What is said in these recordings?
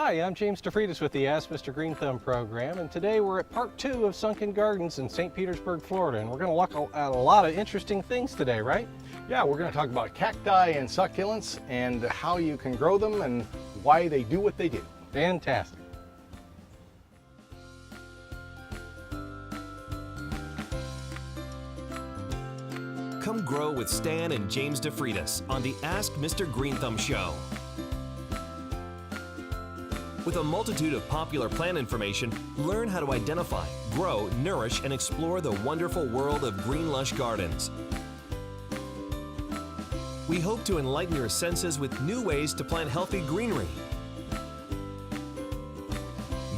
Hi, I'm James DeFreitas with the Ask Mr. Greenthumb program, and today we're at part 2 of Sunken Gardens in St. Petersburg, Florida, and we're going to look at a lot of interesting things today, right? Yeah, we're going to talk about cacti and succulents and how you can grow them and why they do what they do. Fantastic. Come grow with Stan and James DeFreitas on the Ask Mr. Greenthumb show. With a multitude of popular plant information, learn how to identify, grow, nourish, and explore the wonderful world of green lush gardens. We hope to enlighten your senses with new ways to plant healthy greenery.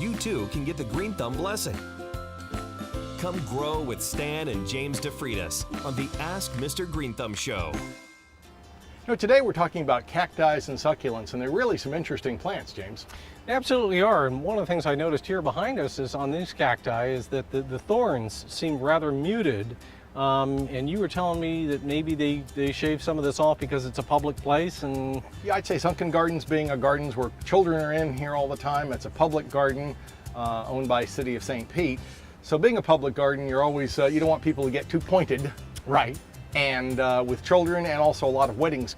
You too can get the Greenthumb blessing. Come grow with Stan and James DeFreitas on the Ask Mr. Greenthumb show. You know, today we're talking about cacti and succulents, and they're really some interesting plants, James. They absolutely are, and one of the things I noticed here behind us is on these cacti is that the thorns seem rather muted, and you were telling me that maybe they shave some of this off because it's a public place. And yeah, I'd say Sunken Gardens being a gardens where children are in here all the time. It's a public garden owned by City of St. Pete. So being a public garden, you're always, you don't want people to get too pointed. right. And with children, and also a lot of weddings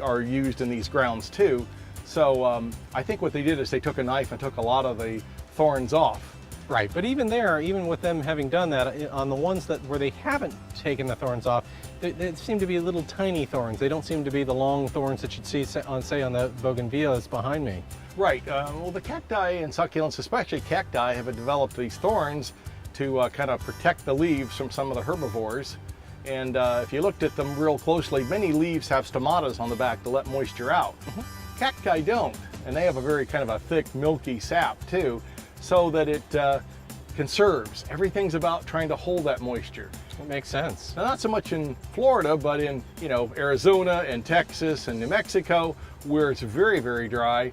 are used in these grounds too. So I think what they did is they took a knife and took a lot of the thorns off. Right, but even there, even with them having done that, on the ones where they haven't taken the thorns off, they seem to be little tiny thorns. They don't seem to be the long thorns that you'd see on, say, on the bougainvilleas behind me. Right. Well, the cacti and succulents, especially cacti, have developed these thorns to kind of protect the leaves from some of the herbivores. And if you looked at them real closely, many leaves have stomatas on the back to let moisture out. Cacti don't, and they have a very kind of a thick, milky sap too, so that it conserves. Everything's about trying to hold that moisture. That makes sense. Now, not so much in Florida, but in, you know, Arizona and Texas and New Mexico, where it's very, very dry.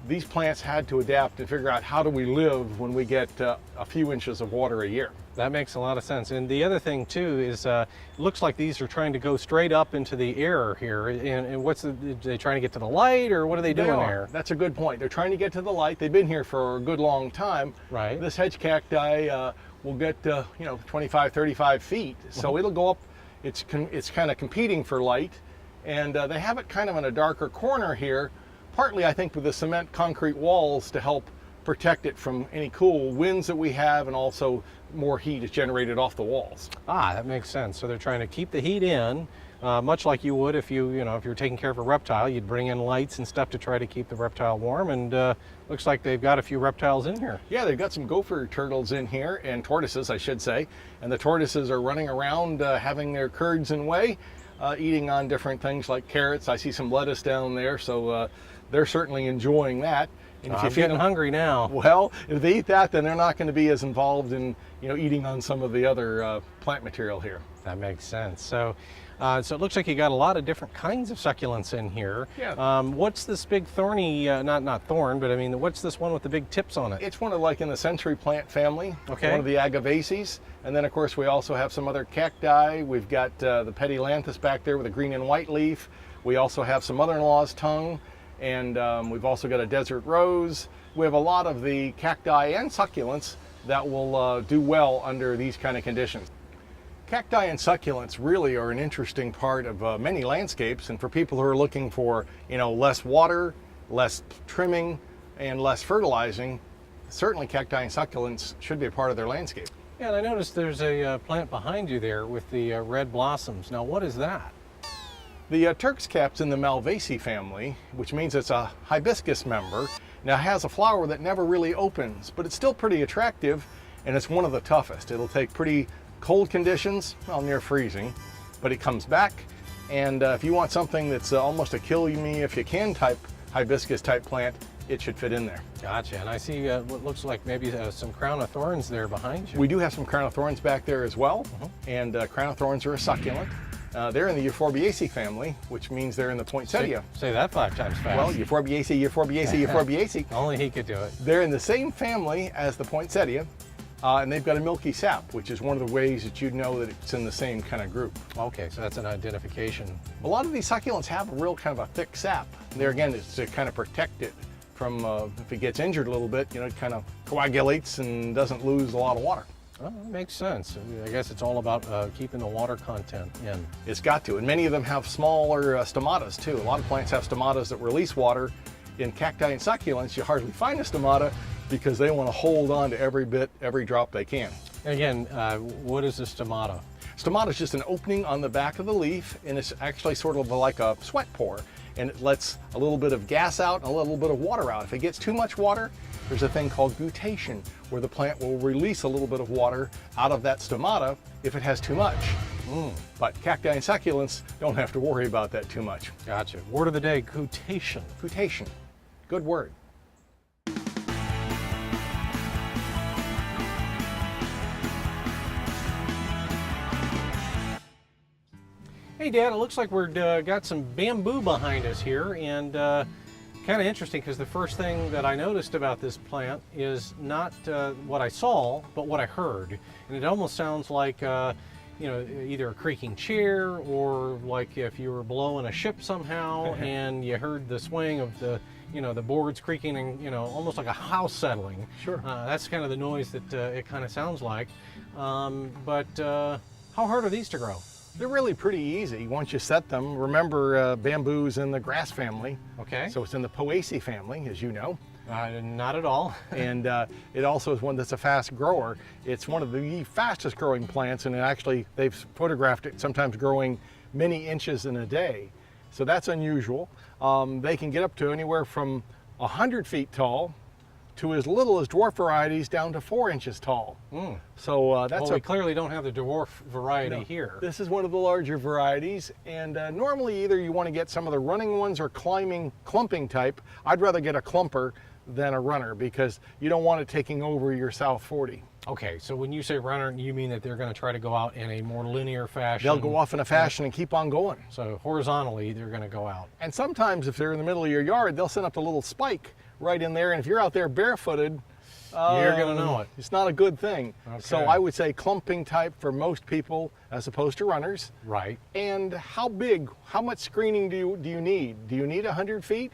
These plants had to adapt and figure out how do we live when we get a few inches of water a year. That makes a lot of sense. And the other thing too is it looks like these are trying to go straight up into the air here. And are they trying to get to the light, or what are they doing there? That's a good point. They're trying to get to the light. They've been here for a good long time. Right. This hedge cacti will get 25, 35 feet. So it'll go up. It's kind of competing for light, and they have it kind of in a darker corner here. Partly, I think, with the cement concrete walls to help protect it from any cool winds that we have, and also more heat is generated off the walls. Ah, that makes sense. So they're trying to keep the heat in, much like you would if you're taking care of a reptile. You'd bring in lights and stuff to try to keep the reptile warm, and looks like they've got a few reptiles in here. Yeah, they've got some gopher turtles in here, and tortoises, I should say. And the tortoises are running around having their curds and whey, eating on different things like carrots. I see some lettuce down there, so they're certainly enjoying that. And if I'm getting hungry now. Well, if they eat that, then they're not going to be as involved in eating on some of the other plant material here. That makes sense. So it looks like you got a lot of different kinds of succulents in here. Yeah. What's this big thorny, not thorn, but I mean, what's this one with the big tips on it? It's one of, like, in the century plant family. Okay. One of the Agavaceae. And then, of course, we also have some other cacti. We've got the Pettylanthus back there with a green and white leaf. We also have some mother-in-law's tongue. And we've also got a desert rose. We have a lot of the cacti and succulents that will do well under these kind of conditions. Cacti and succulents really are an interesting part of many landscapes, and for people who are looking for less water, less trimming, and less fertilizing, certainly cacti and succulents should be a part of their landscape. Yeah, and I noticed there's a plant behind you there with the red blossoms. Now, what is that? The Turk's cap's in the Malvaceae family, which means it's a hibiscus member. Now, it has a flower that never really opens, but it's still pretty attractive, and it's one of the toughest. It'll take pretty cold conditions, well, near freezing, but it comes back. And if you want something that's almost a kill me if you can type hibiscus type plant, it should fit in there. Gotcha. And I see what looks like maybe some crown of thorns there behind you. We do have some crown of thorns back there as well, and crown of thorns are a succulent. They're in the Euphorbiaceae family, which means they're in the poinsettia. Say that 5 times fast. Well, Euphorbiaceae, Euphorbiaceae, Euphorbiaceae. Only he could do it. They're in the same family as the poinsettia, and they've got a milky sap, which is one of the ways that you'd know that it's in the same kind of group. Okay, so that's an identification. A lot of these succulents have a real kind of a thick sap. There again, it's to kind of protect it from if it gets injured a little bit, you know, it kind of coagulates and doesn't lose a lot of water. Well, that makes sense. I guess it's all about keeping the water content in. It's got to, and many of them have smaller stomatas too. A lot of plants have stomatas that release water. In cacti and succulents, you hardly find a stomata because they want to hold on to every bit, every drop they can. And again, what is a stomata? Stomata is just an opening on the back of the leaf, and it's actually sort of like a sweat pore, and it lets a little bit of gas out and a little bit of water out. If it gets too much water, there's a thing called guttation, where the plant will release a little bit of water out of that stomata if it has too much. But cacti and succulents don't have to worry about that too much. Gotcha. Word of the day, guttation. Guttation. Good word. Hey Dad, it looks like we've got some bamboo behind us here, and kind of interesting because the first thing that I noticed about this plant is not what I saw, but what I heard. And it almost sounds like you know, either a creaking chair or like if you were below in a ship somehow and you heard the swing of the, you know, the boards creaking and, you know, almost like a house settling. Sure. That's kind of the noise that it kind of sounds like. But how hard are these to grow? They're really pretty easy once you set them. Remember, bamboo's in the grass family. Okay. So it's in the Poaceae family, as you know. Not at all. And it also is one that's a fast grower. It's one of the fastest growing plants, and actually they've photographed it sometimes growing many inches in a day. So that's unusual. They can get up to anywhere from 100 feet tall to as little as dwarf varieties down to 4 inches tall. So that's well, we clearly don't have the dwarf variety here. This is one of the larger varieties, and normally either you want to get some of the running ones or clumping type. I'd rather get a clumper than a runner because you don't want it taking over your South 40. Okay, so when you say runner, you mean that they're going to try to go out in a more linear fashion? They'll go off in a fashion and keep on going. So horizontally, they're going to go out. And sometimes if they're in the middle of your yard, they'll send up a little spike right in there, and if you're out there barefooted, you're going to know it. It's not a good thing. Okay. So I would say clumping type for most people as opposed to runners. Right. And how big, how much screening do you need? Do you need 100 feet?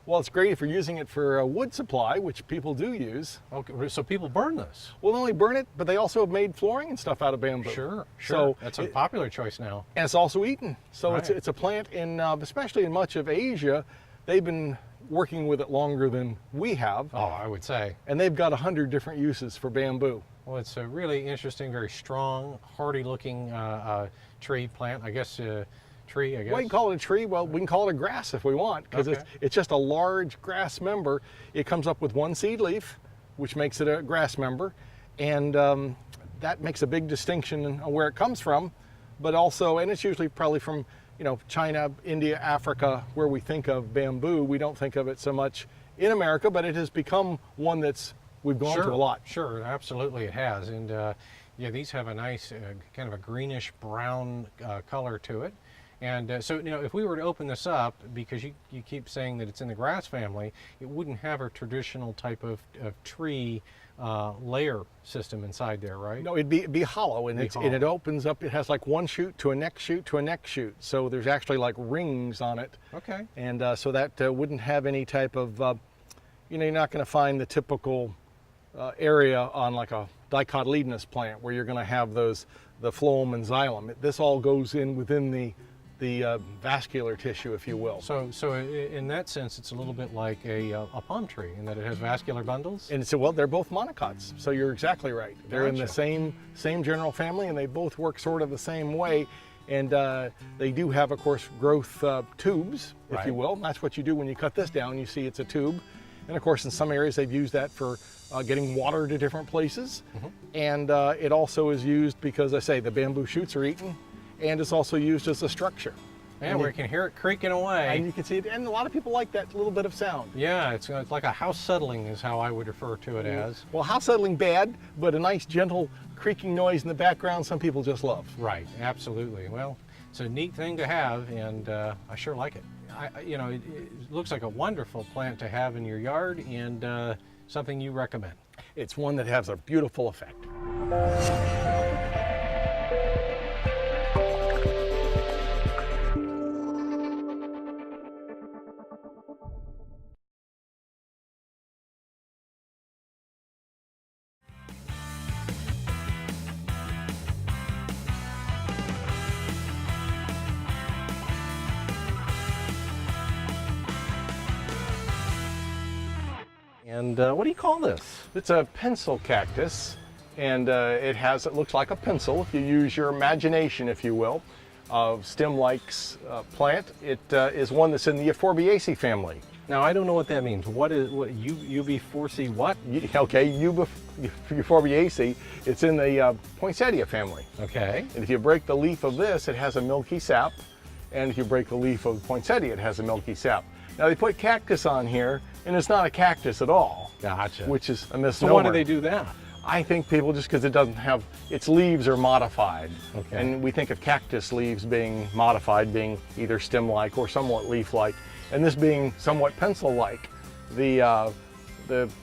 Well, it's great if you're using it for a wood supply, which people do use. Okay, so people burn this? Well, not only burn it, but they also have made flooring and stuff out of bamboo. Sure. So that's a popular choice now. And it's also eaten. So Right. it's a plant in, especially in much of Asia, they've been working with it longer than we have. Oh, I would say. And they've got 100 different uses for bamboo. Well, it's a really interesting, very strong, hardy-looking tree plant. I guess tree, I guess. Well, you can call it a tree. Well, we can call it a grass if we want, because Okay. it's just a large grass member. It comes up with one seed leaf, which makes it a grass member, and that makes a big distinction on where it comes from. But also, and it's usually probably from, you know, China, India, Africa, where we think of bamboo. We don't think of it so much in America, but it has become one we've gone to a lot. Sure, absolutely it has. And yeah, these have a nice kind of a greenish brown color to it. And so, you know, if we were to open this up, because you keep saying that it's in the grass family, it wouldn't have a traditional type of tree layer system inside there, right? No, it'd be hollow, and it opens up. It has like one shoot to a next shoot to a next shoot. So there's actually like rings on it. Okay. And so that wouldn't have any type of, you know, you're not going to find the typical area on like a dicotyledonous plant where you're going to have the phloem and xylem. This all goes in within the vascular tissue, if you will. So in that sense, it's a little bit like a palm tree in that it has vascular bundles? And so, well, they're both monocots, so you're exactly right. They're in the Gotcha. same general family, and they both work sort of the same way. And they do have, of course, growth tubes, if Right. you will. That's what you do when you cut this down. You see it's a tube. And of course, in some areas, they've used that for getting water to different places. And it also is used because, I say, the bamboo shoots are eaten, and it's also used as a structure. Yeah, we can hear it creaking away. And you can see it, and a lot of people like that little bit of sound. Yeah, it's like a house settling is how I would refer to it as. Well, house settling bad, but a nice gentle creaking noise in the background, some people just love. Right, absolutely. Well, it's a neat thing to have, and I sure like it. You know, it looks like a wonderful plant to have in your yard, and something you recommend. It's one that has a beautiful effect. And what do you call this? It's a pencil cactus, and it looks like a pencil if you use your imagination, if you will, of stem-like plant. It is one that's in the Euphorbiaceae family. Now, I don't know what that means. What UB4C what? Okay, Euphorbiaceae, it's in the poinsettia family. Okay. And if you break the leaf of this, it has a milky sap. And if you break the leaf of poinsettia, it has a milky sap. Now, they put cactus on here, and it's not a cactus at all. Gotcha. Which is a misnomer. So why do they do that? I think people, just because it doesn't have, its leaves are modified. Okay. And we think of cactus leaves being modified, being either stem-like or somewhat leaf-like, and this being somewhat pencil-like. The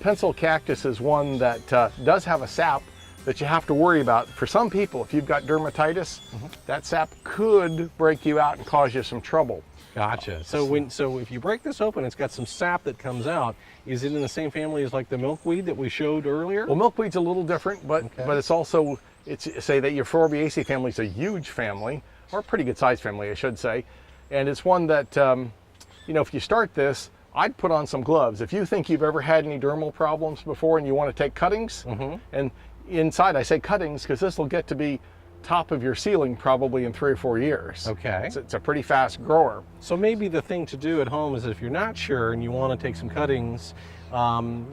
pencil cactus is one that does have a sap that you have to worry about. For some people, if you've got dermatitis, that sap could break you out and cause you some trouble. Gotcha. So if you break this open, it's got some sap that comes out. Is it in the same family as like the milkweed that we showed earlier? Well, milkweed's a little different, but it's also, say that Euphorbiaceae family is a huge family, or a pretty good sized family, I should say. And it's one that, you know, if you start this, I'd put on some gloves. If you think you've ever had any dermal problems before and you want to take cuttings, and inside I say cuttings because this will get to be top of your ceiling probably in 3 or 4 years. Okay. It's a pretty fast grower. So maybe the thing to do at home is if you're not sure and you want to take some cuttings,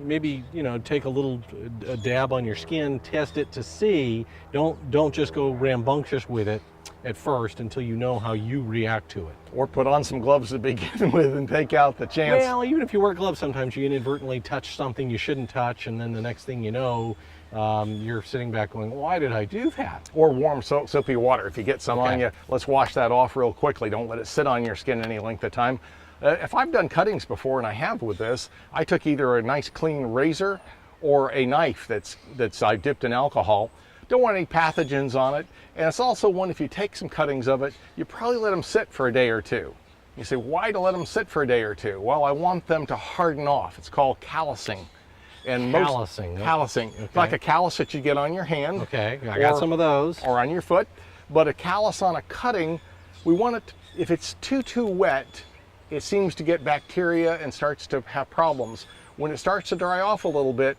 maybe, you know, take a dab on your skin, test it to see. Don't just go rambunctious with it at first until you know how you react to it. Or put on some gloves to begin with and take out the chance. Well, even if you wear gloves, sometimes you inadvertently touch something you shouldn't touch, and then the next thing you know, you're sitting back going, why did I do that? Or warm soapy water. If you get some on you, let's wash that off real quickly. Don't let it sit on your skin any length of time. If I've done cuttings before, and I have with this, I took either a nice clean razor or a knife that's I dipped in alcohol. Don't want any pathogens on it. And it's also one, if you take some cuttings of it, you probably let them sit for a day or two. You say, why to let them sit for a day or two? Well, I want them to harden off. It's called callousing. And callousing. Okay. Like a callus that you get on your hand. Okay, I got some of those. Or on your foot. But a callus on a cutting, we want it, if it's too wet, it seems to get bacteria and starts to have problems. When it starts to dry off a little bit,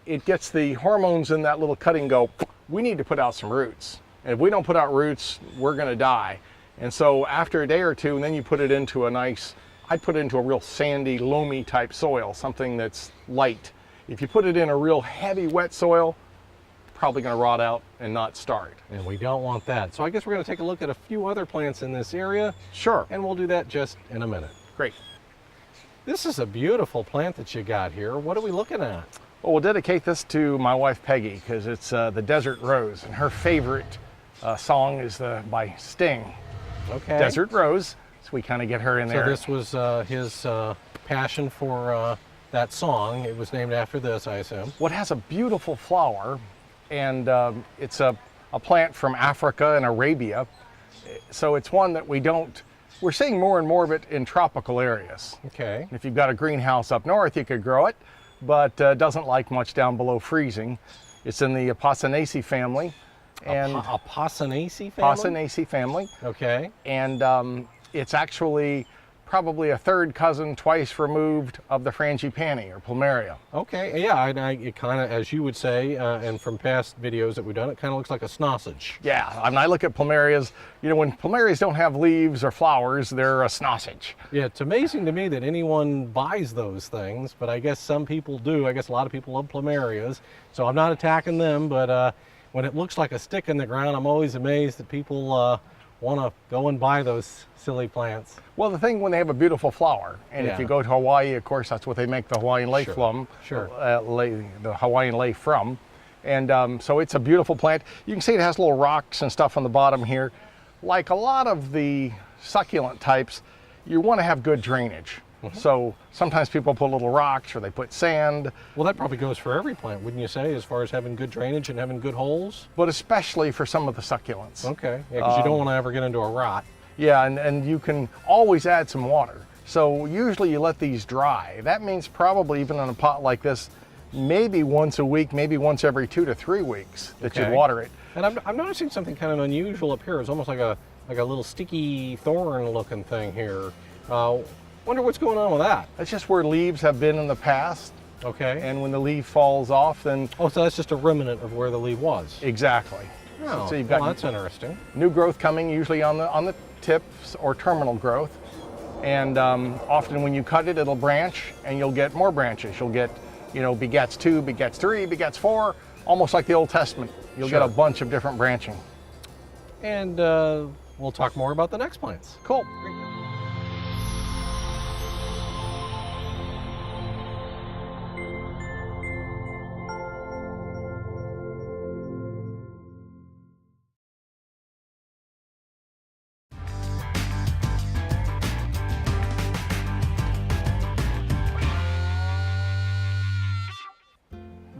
it gets the hormones in that little cutting go, we need to put out some roots. And if we don't put out roots, we're gonna die. And so after a day or two, and then you put it into I'd put it into a real sandy, loamy type soil, something that's light. If you put it in a real heavy, wet soil, probably gonna rot out and not start. And we don't want that. So I guess we're gonna take a look at a few other plants in this area. Sure. And we'll do that just in a minute. Great. This is a beautiful plant that you got here. What are we looking at? Well, we'll dedicate this to my wife Peggy because it's the Desert Rose, and her favorite song is by Sting. Okay. Desert Rose. So we kind of get her in there. So this was his passion for that song. It was named after this, I assume. Well, it has a beautiful flower, and it's a plant from Africa and Arabia. So it's one that we're seeing more and more of it in tropical areas. Okay. If you've got a greenhouse up north, you could grow it, but doesn't like much down below freezing. It's in the Apocinaceae family. And Apocinaceae family? Apocinaceae family. Okay. And it's actually probably a third cousin, twice removed, of the frangipani or plumeria. Okay, yeah, it kind of, as you would say, and from past videos that we've done, it kind of looks like a sausage. Yeah, I mean, I look at plumerias, you know, when plumerias don't have leaves or flowers, they're a sausage. Yeah, it's amazing to me that anyone buys those things, but I guess some people do. I guess a lot of people love plumerias, so I'm not attacking them, but when it looks like a stick in the ground, I'm always amazed that people want to go and buy those silly plants. Well, the thing when they have a beautiful flower, and if you go to Hawaii, of course, that's what they make the Hawaiian lei from. Sure. The Hawaiian lei from. And so it's a beautiful plant. You can see it has little rocks and stuff on the bottom here. Like a lot of the succulent types, you want to have good drainage. So sometimes people put little rocks or they put sand. Well, that probably goes for every plant, wouldn't you say, as far as having good drainage and having good holes? But especially for some of the succulents. Okay, yeah, because you don't want to ever get into a rot. Yeah, and you can always add some water. So usually you let these dry. That means probably even in a pot like this, maybe once a week, maybe once every 2 to 3 weeks that you water it. And I'm noticing something kind of unusual up here. It's almost like a little sticky thorn looking thing here. Wonder what's going on with that. That's just where leaves have been in the past. Okay. And when the leaf falls off, then Oh, so that's just a remnant of where the leaf was. exactly. Oh, So you've got well, that's interesting. new growth coming, usually on the tips or terminal growth. And often when you cut it, it'll branch, and you'll get more branches. You'll get, begets 2, begets 3, begets 4, almost like the Old Testament. You'll Sure. get a bunch of different branching. And we'll talk more about the next plants. Cool.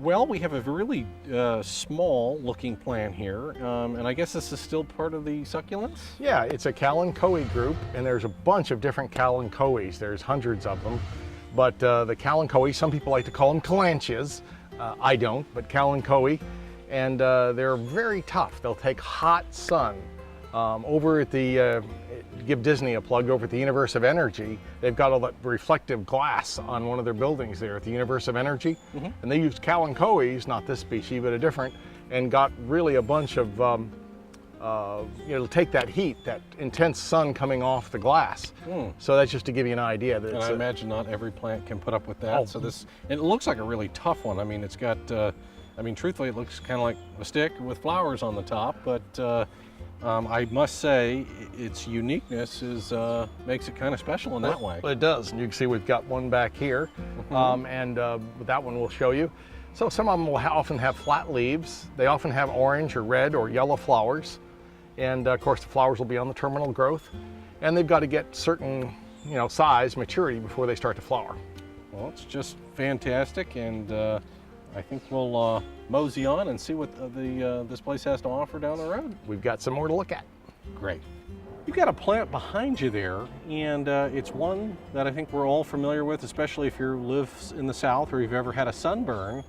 Well, we have a really small looking plant here, and I guess this is still part of the succulents? Yeah, it's a kalanchoe group, and there's a bunch of different kalanchoes. There's hundreds of them. But the kalanchoe, some people like to call them kalanchias. I don't, but kalanchoe. And they're very tough. They'll take hot sun. Over at the, give Disney a plug, over at the Universe of Energy, they've got all that reflective glass on one of their buildings there at the Universe of Energy. And they used kalanchoes, not this species, but a different, and got really a bunch of, to take that heat, that intense sun coming off the glass. So that's just to give you an idea. That And it's I imagine not every plant can put up with that. Oh. So and it looks like a really tough one. I mean, it's got, truthfully, it looks kind of like a stick with flowers on the top, but I must say its uniqueness makes it kind of special in that way. Well, it does, and you can see we've got one back here, and that one we'll show you. So some of them will often have flat leaves. They often have orange or red or yellow flowers, and of course the flowers will be on the terminal growth, and they've got to get certain, size, maturity before they start to flower. Well, it's just fantastic, and I think we'll mosey on and see what this place has to offer down the road. We've got some more to look at. Great. You've got a plant behind you there, and it's one that I think we're all familiar with, especially if you live in the South or you've ever had a sunburn.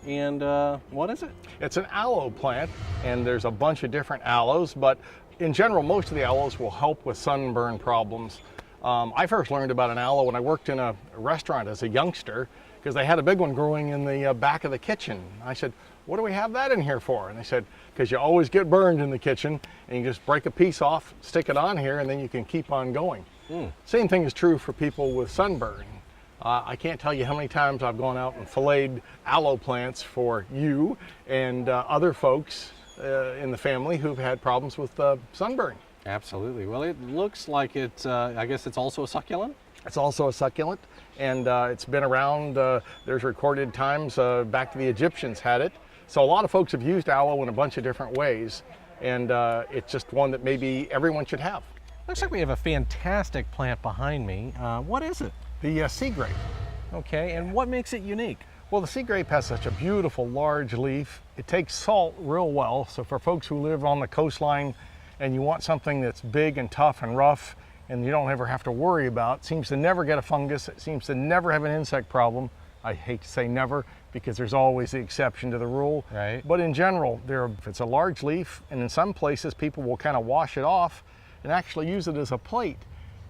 And what is it? It's an aloe plant, and there's a bunch of different aloes, but in general, most of the aloes will help with sunburn problems. I first learned about an aloe when I worked in a restaurant as a youngster, because they had a big one growing in the back of the kitchen. I said, what do we have that in here for? And they said, because you always get burned in the kitchen, and you just break a piece off, stick it on here, and then you can keep on going. Same thing is true for people with sunburn. I can't tell you how many times I've gone out and filleted aloe plants for you and other folks in the family who've had problems with sunburn. Absolutely. Well, it looks like it's, I guess it's also a succulent? It's also a succulent, and it's been around, there's recorded times back to the Egyptians had it. So a lot of folks have used aloe in a bunch of different ways, and it's just one that maybe everyone should have. Looks like we have a fantastic plant behind me. What is it? The sea grape. Okay, and what makes it unique? Well, the sea grape has such a beautiful large leaf. It takes salt real well, so for folks who live on the coastline and you want something that's big and tough and rough and you don't ever have to worry about, seems to never get a fungus, it seems to never have an insect problem. I hate to say never, because there's always the exception to the rule. Right. But in general, if it's a large leaf, and in some places people will kind of wash it off and actually use it as a plate,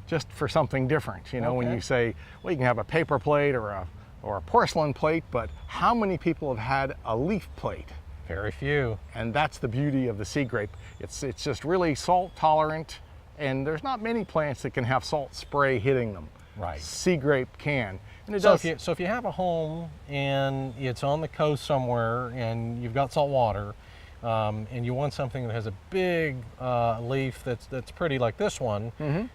just for something different. When Okay. you say, well, you can have a paper plate or a porcelain plate, but how many people have had a leaf plate? Very few. And that's the beauty of the sea grape. It's just really salt tolerant, and there's not many plants that can have salt spray hitting them. Right. Sea grape can. And it So does. if you have a home and it's on the coast somewhere and you've got salt water, and you want something that has a big leaf that's pretty like this one,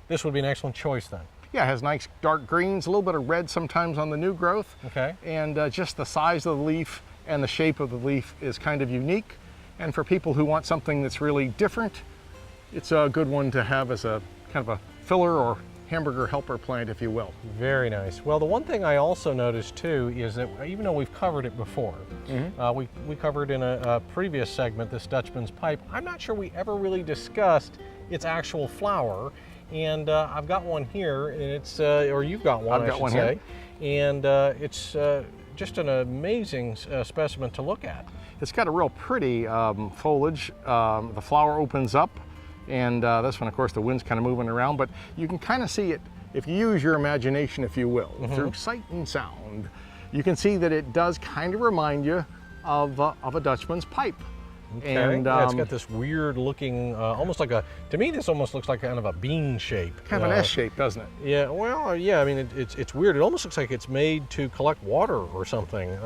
this would be an excellent choice then. Yeah, it has nice dark greens, a little bit of red sometimes on the new growth. Okay. And just the size of the leaf and the shape of the leaf is kind of unique. And for people who want something that's really different, it's a good one to have as a kind of a filler or hamburger helper plant, if you will. Very nice. Well, the one thing I also noticed too is that even though we've covered it before, we covered in a previous segment this Dutchman's pipe, I'm not sure we ever really discussed its actual flower. And I've got one here, and it's, or you've got one, I've got one say. And it's just an amazing specimen to look at. It's got a real pretty foliage. The flower opens up, and this one, of course, the wind's kind of moving around, but you can kind of see it if you use your imagination, if you will, through sight and sound. you can see that it does kind of remind you of a Dutchman's pipe. Okay. And yeah, it's got this weird looking, almost like to me this almost looks like kind of a bean shape. kind of an S shape, doesn't it? Yeah, well, yeah, I mean, it's weird. It almost looks like it's made to collect water or something.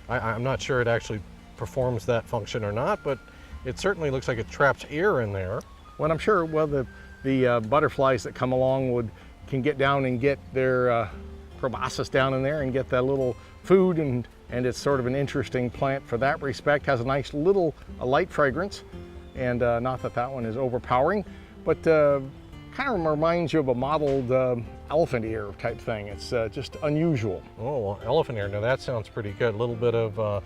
I'm not sure it actually performs that function or not, but it certainly looks like it traps air in there. Well, I'm sure, well, the butterflies that come along can get down and get their proboscis down in there and get that little food, and it's sort of an interesting plant for that respect. Has a nice little light fragrance, and not that one is overpowering, but kind of reminds you of a mottled elephant ear type thing. It's just unusual. Oh, well, elephant ear. Now that sounds pretty good. A little bit of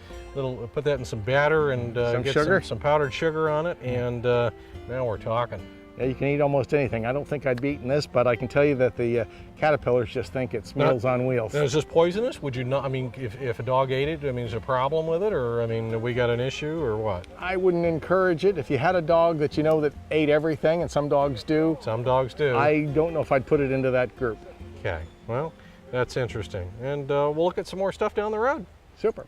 put that in some batter and get sugar? some powdered sugar on it, and now we're talking. Yeah, you can eat almost anything. I don't think I'd be eating this, but I can tell you that the caterpillars just think it's Meals on Wheels. Now, is this poisonous? Would you not? I mean, if a dog ate it, I mean, is there a problem with it, or I mean, we got an issue, or what? I wouldn't encourage it. If you had a dog that you know that ate everything, and some dogs do. Some dogs do. I don't know if I'd put it into that group. Okay. Well, that's interesting, and we'll look at some more stuff down the road. Super.